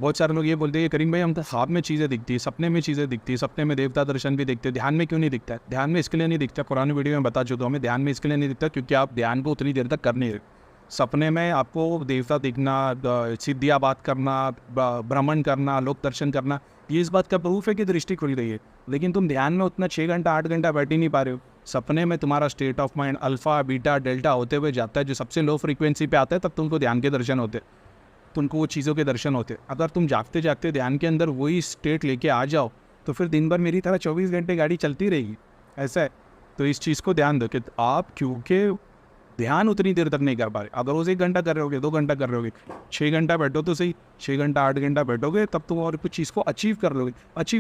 बहुत सारे लोग ये बोलते हैं करीम भाई हम तो ख्वाब में चीज़ें दिखती है, सपने में चीज़ें दिखती है, सपने में देवता दर्शन भी दिखते हैं, ध्यान में क्यों नहीं दिखता है? ध्यान में इसके लिए नहीं दिखता, पुरानी वीडियो में बता चुका हूँ मैं, ध्यान में इसके लिए नहीं दिखता क्योंकि आप ध्यान को उतनी देर तक कर नहीं रहे। सपने में आपको देवता दिखना, सिद्धियाँ बात करना, भ्रमण करना, लोक दर्शन करना, ये इस बात का प्रूफ है कि दृष्टि खुल रही है। लेकिन तुम ध्यान में उतना 6 घंटा 8 घंटा बैठ ही नहीं पा रहे हो। सपने में तुम्हारा state of mind alpha beta delta होते हुए जाता है, जो सबसे लो फ्रीक्वेंसी पे आता है, तब तुमको ध्यान के दर्शन होते हैं, तुमको वो चीज़ों के दर्शन होते। अगर तुम जागते जागते ध्यान के अंदर वही स्टेट लेके आ जाओ तो फिर दिन भर मेरी तरह 24 घंटे गाड़ी चलती रहेगी, ऐसा है। तो इस चीज़ को ध्यान दो कि आप क्योंकि ध्यान उतनी देर तक नहीं कर पा रहे। अगर रोज़ 1 घंटा कर रहे होगे, 2 घंटा कर रहे होगे, 6 घंटा बैठो तो सही, 6 घंटा 8 घंटा बैठोगे तब तुम और कुछ चीज़ को अचीव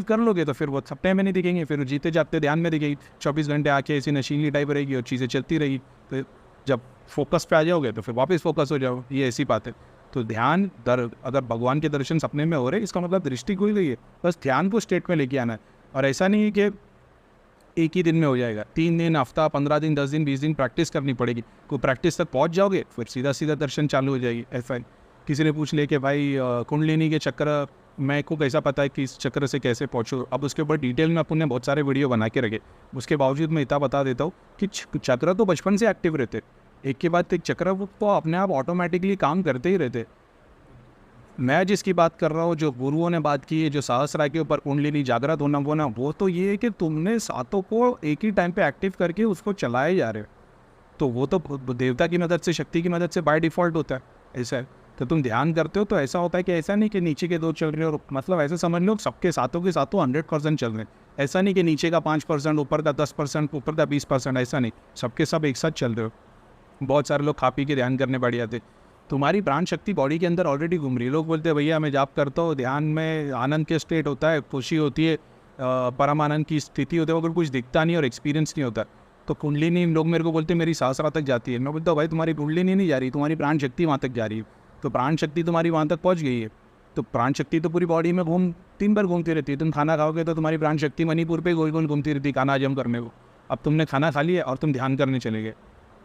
कर लोगे तो फिर वो सपने में नहीं दिखेंगे, फिर जीते जागते ध्यान में दिखेगी। 24 घंटे आके ऐसी नशीली टाइप रहेगी और चीज़ें चलती रहेगी। तो जब फोकस पे आ जाओगे तो फिर वापस फोकस हो जाओ, ये ऐसी बात है। तो ध्यान अगर भगवान के दर्शन सपने में हो रहे, इसका मतलब दृष्टि खुल गई है। बस ध्यान को स्टेट में लेके आना है। और ऐसा नहीं है कि एक ही दिन में हो जाएगा, 3 दिन, हफ्ता, 15 दिन, 10 दिन, 20 दिन प्रैक्टिस करनी पड़ेगी। कोई प्रैक्टिस तक पहुंच जाओगे फिर सीधा सीधा दर्शन चालू हो जाएगी। ऐसा किसी ने पूछ लिया कि भाई कुंडलिनी के चक्र मैं को कैसा पता है कि इस चक्र से कैसे पहुँचो। अब उसके ऊपर डिटेल में अपन ने बहुत सारे वीडियो बना के रखे। उसके बावजूद मैं इतना बता देता हूँ कि चक्र तो बचपन से एक्टिव रहते, एक के बाद एक चक्र वो अपने आप ऑटोमेटिकली काम करते ही रहते। मैं जिसकी बात कर रहा हूँ, जो गुरुओं ने बात की है, जो सहस्रा के ऊपर कुंडलिनी जागृत होना वो तो ये है कि तुमने सातों को एक ही टाइम पे एक्टिव करके उसको चलाए जा रहे हो। तो वो तो देवता की मदद से, शक्ति की मदद से बाय डिफ़ॉल्ट होता है। ऐसा है। तो तुम ध्यान करते हो तो ऐसा होता है कि ऐसा नहीं कि नीचे के 2 चल रहे हो, मतलब ऐसे समझ लो सबके सातों के सातों 100% चल रहे हैं। ऐसा नहीं कि नीचे का 5%, ऊपर का 10%, ऊपर का 20%, ऐसा नहीं, सबके सब एक साथ चल रहे हो। बहुत सारे लोग खा पी के ध्यान करने बैठ जाते। तुम्हारी प्राण शक्ति बॉडी के अंदर ऑलरेडी घूम रही है। लोग बोलते हैं भैया मैं जाप करता हूँ, ध्यान में आनंद के स्टेट होता है, खुशी होती है, परम आनंद की स्थिति होती है, अगर कुछ दिखता नहीं और एक्सपीरियंस नहीं होता। तो कुंडलिनी, लोग मेरे को बोलते हैं मेरी सहस्रा तक जाती है। मैं बोलता हूँ भाई तुम्हारी कुंडलिनी नहीं जा रही, तुम्हारी प्राण शक्ति वहाँ तक जा रही है। तो प्राण शक्ति तुम्हारी वहाँ तक पहुँच गई है। तो प्राण शक्ति तो पूरी बॉडी में 3 बार घूमती रहती है। तुम खाना खाओगे तो तुम्हारी प्राण शक्ति मणिपुर पे गोल गोल घूमती रहती है खाना हजम करने को। अब तुमने खाना खा लिया और तुम ध्यान करने चले गए,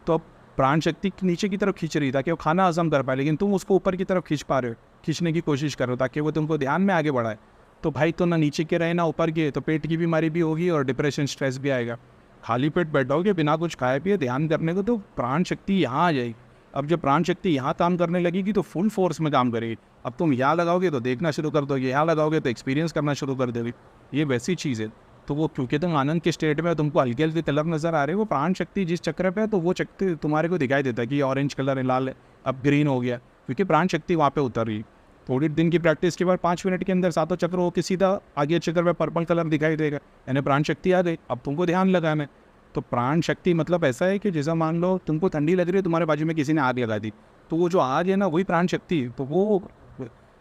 तो अब प्राण शक्ति नीचे की तरफ खींच रही ताकि वो खाना हजम कर पाए, लेकिन तुम उसको ऊपर की तरफ खींच पा रहे हो, खींचने की कोशिश कर रहे हो ताकि वो तुमको ध्यान में आगे बढ़ाए। तो भाई तो ना नीचे के रहे ना ऊपर के, तो पेट की बीमारी भी होगी और डिप्रेशन, स्ट्रेस भी आएगा। खाली पेट बैठोगे बिना कुछ खाए पिए ध्यान करने को तो प्राण शक्ति यहाँ आ जाएगी। अब जब प्राण शक्ति यहाँ काम करने लगेगी तो फुल फोर्स में काम करेगी। अब तुम यहाँ लगाओगे तो देखना शुरू कर दोगे, यहाँ लगाओगे तो एक्सपीरियंस करना शुरू कर दोगे। ये वैसी चीज़ है। तो वो क्योंकि तुम आनंद के स्टेट में, तुमको हल्के हल्के कलर नजर आ रहे हैं, वो प्राण शक्ति जिस चक्र पे है तो वो चक्र तुम्हारे को दिखाई देता है कि ऑरेंज कलर है, लाल है, अब ग्रीन हो गया, क्योंकि प्राण शक्ति वहाँ पे उतर रही। थोड़ी दिन की प्रैक्टिस के बाद 5 मिनट के अंदर सातों चक्र हो के सीधा आगे चक्र पे पर्पल कलर दिखाई देगा, यानी प्राण शक्ति आ गई। अब तुमको ध्यान लगाना है। तो प्राण शक्ति मतलब ऐसा है कि जैसा मान लो तुमको ठंडी लग रही है, तुम्हारे बाजू में किसी ने आग लगा दी, तो वो जो आग है ना वही प्राण शक्ति। तो वो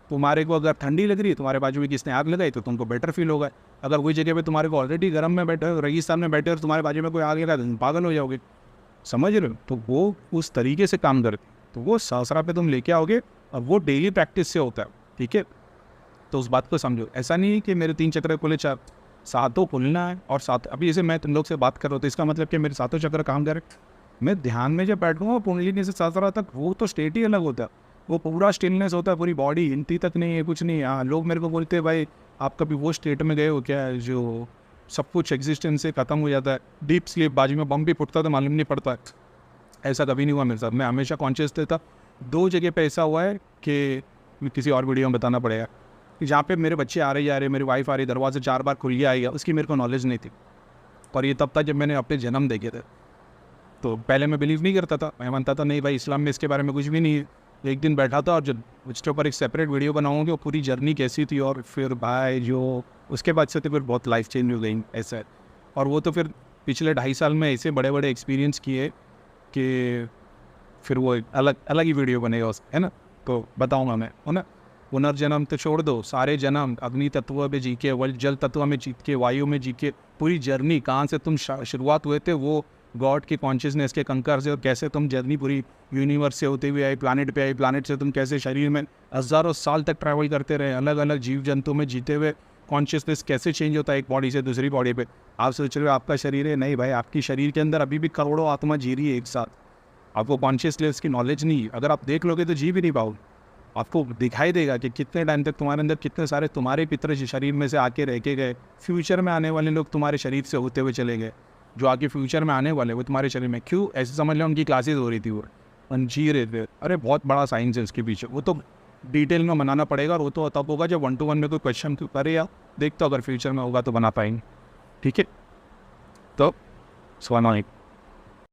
तुम्हारे को अगर ठंडी लग रही है, तुम्हारे बाजू में किसने आग लगाई, तो तुमको बेटर फील होगा। अगर वही जगह पे तुम्हारे को ऑलरेडी गर्म में बैठे हो, रेगिस्तान में बैठे हो, तुम्हारे बाजू में कोई आग लगा तो पागल हो जाओगे। समझ रहे हो? तो वो उस तरीके से काम करती। तो वो सहस्रा पे तुम लेके आओगे और वो डेली प्रैक्टिस से होता है। ठीक है, तो उस बात को समझो। ऐसा नहीं है कि मेरे 3 चक्र खुले, 4 सातों खुलना है। और सात अभी जैसे मैं तुम लोग से बात कर रहा हूँ तो इसका मतलब कि मेरे सातों चक्र काम करे। मैं ध्यान में जब बैठूँगा कुंडलिनी से सहस्रा तक, वो तो स्टेट ही अलग होता है। वो पूरा स्टिलनेस होता है, पूरी बॉडी हिलती तक नहीं है, कुछ नहीं। हाँ, लोग मेरे को बोलते हैं भाई आप कभी वो स्टेट में गए हो क्या जो सब कुछ एग्जिस्टेंस से ख़त्म हो जाता है, डीप स्लीप, बाजू में बम भी फुटता तो मालूम नहीं पड़ता। ऐसा कभी नहीं हुआ मेरे साथ, मैं हमेशा कॉन्शियस था। 2 जगह पे ऐसा हुआ है कि किसी और वीडियो में बताना पड़ेगा कि जहाँ पे मेरे बच्चे आ रहे, मेरी वाइफ आ रही, दरवाज़ा 4 बार खुल गया आएगा, उसकी मेरे को नॉलेज नहीं थी। और ये तब था जब मैंने अपने जन्म देखे थे। तो पहले मैं बिलीव नहीं करता था, मैं मानता था नहीं भाई इस्लाम में इसके बारे में कुछ भी नहीं है। एक दिन बैठा था और जब उसके ऊपर एक सेपरेट वीडियो बनाऊंगी वो पूरी जर्नी कैसी थी, और फिर भाई जो उसके बाद से तो फिर बहुत लाइफ चेंज हो गई ऐसा है। और वो तो फिर पिछले 2.5 साल में ऐसे बड़े बड़े एक्सपीरियंस किए कि फिर वो अलग अलग ही वीडियो बनेगा उस, है ना। तो बताऊंगा मैं, है ना। पुनर्जन्म तो छोड़ दो, सारे जन्म अग्नि तत्व में जी के, जल तत्व में जीत के, वायु में जी के, पूरी जर्नी कहाँ से तुम शुरुआत हुए थे वो गॉड की कॉन्शियसनेस के कंकर से, और कैसे तुम जर्नी पूरी यूनिवर्स से होते हुए आए, प्लानट पे आए, प्लानट से तुम कैसे शरीर में हज़ारों साल तक ट्रैवल करते रहे, अलग अलग जीव जंतु में जीते हुए कॉन्शियसनेस कैसे चेंज होता है एक बॉडी से दूसरी बॉडी पे। आप सोच रहे हो आपका शरीर है, नहीं भाई, आपकी शरीर के अंदर अभी भी करोड़ों आत्मा जी रही है एक साथ। आपको कॉन्शियस लेवल्स की नॉलेज नहीं है, अगर आप देख लोगे तो जी भी नहीं पाओगे। आपको दिखाई देगा कि कितने टाइम तक तुम्हारे अंदर कितने सारे तुम्हारे पितर शरीर में से आके रह के गए, फ्यूचर में आने वाले लोग तुम्हारे शरीर से होते हुए चले गए, जो आगे फ्यूचर में आने वाले वो तुम्हारे शरीर में, क्यों ऐसे समझ लो उनकी क्लासेस हो रही थी वो जी रहे थे। अरे बहुत बड़ा साइंस है उसके पीछे, वो तो डिटेल में बनाना पड़ेगा और वो तो तब होगा जब 1-to-1 में कोई क्वेश्चन करे या देखते हो, अगर फ्यूचर में होगा तो बना पाएंगे। ठीक है, तो स्वाभाविक